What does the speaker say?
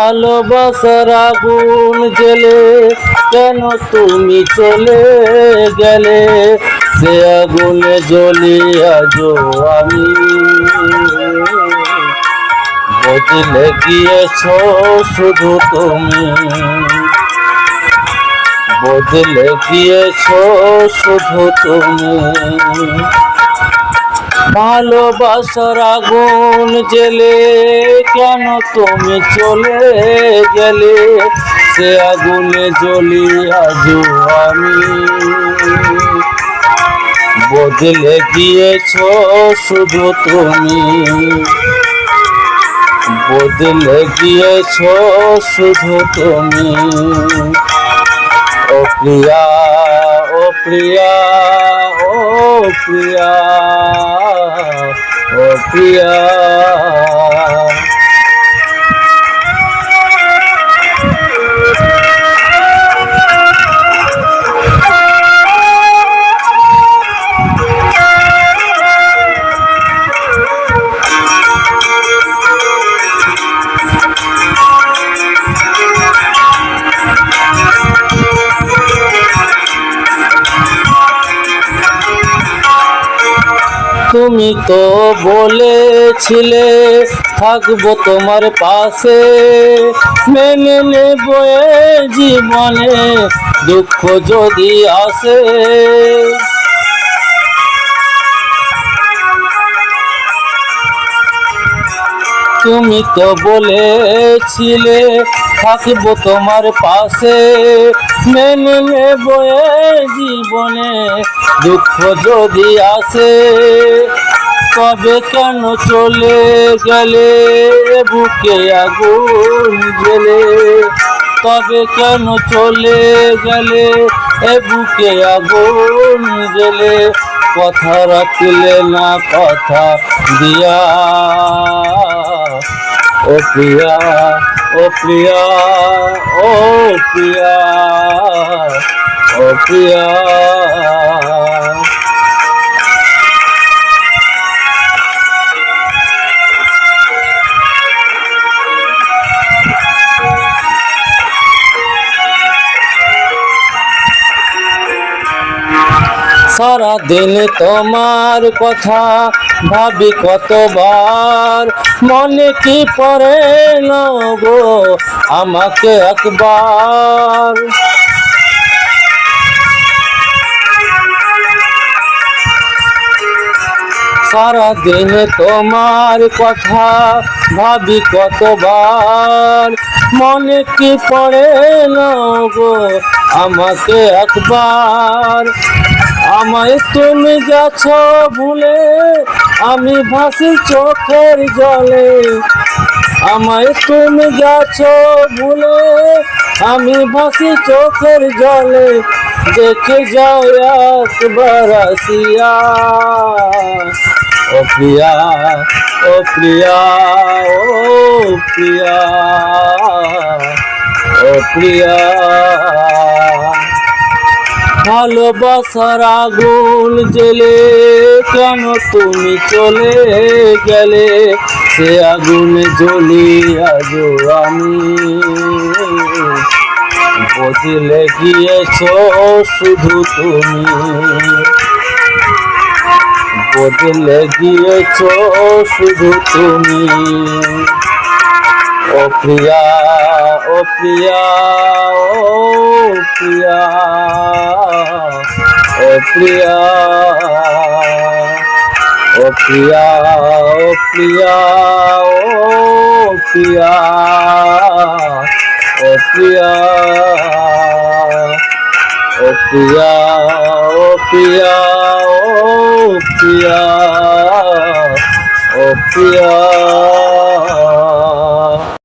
ভালোবাসার আগুন জ্বেলে কেন তুমি চলে গেলে, সে আগুনে জ্বলি আজও আমি। বদলে গিয়েছ শুধু তুমি, বদলে গিয়েছ শুধু তুমি। ভালোবাসার আগুন জ্বেলে কেন তুমি চলে গেলে, সে আগুনে জ্বলি আজও আমি। বদলে গিয়েছ শুধু তুমি, বদলে গিয়েছ শুধু তুমি। ও প্রিয়া, ও প্রিয়া, ও প্রিয়া, ও প্রিয়া। তুমি তো বলেছিলে থাকবো তোমার পাশে, মেনে নেব জীবনে দুঃখ যদি আসে। তুমি তো বলেছিলে থাকবো তোমার পাশে, মেনে নেব জীবনে দুঃখ যদি আসে। তবে কেন চলে গেলে বুকে আগুন জ্বেলে, তবে কেন চলে গেলে বুকে আগুন জ্বেলে। কথা রাখলে না কথা দিয়া, ও প্রিয়া, ও প্রিয়া, ও প্রিয়া, ও প্রিয়া। সারা দিন তোমার কথা ভাবি কতবার, মনে কি পড়ে না গো আমাকে একবার। সারা দিন তোমার কথা ভাবি কতবার, মনে কি পড়ে না গো আমাকে একবার। আমায় তুমি গেছ ভুলে আমি ভাসি চোখের জলে, আমায় তুমি গেছ ভুলে আমি ভাসি চোখের জলে। দেখে যাও একবার আসিয়া, ও প্রিয়া, ও প্রিয়া, ও প্রিয়া, ও প্রিয়া। ভালোবাসার আগুন জ্বেলে কেন তুমি চলে গেলে, সে আগুনে জ্বলি আজও আমি। বদলে গিয়েছ শুধু তুমি, বদলে গিয়েছ শুধু তুমি। ও প্রিয়া, ও প্রিয়া, ও প্রিয়া, ও প্রিয়া, ও প্রিয়া, ও প্রিয়া, ও প্রিয়া, ও প্রিয়া, ও প্রিয়া, ও প্রিয়া, ও প্রিয়া, ও প্রিয়া।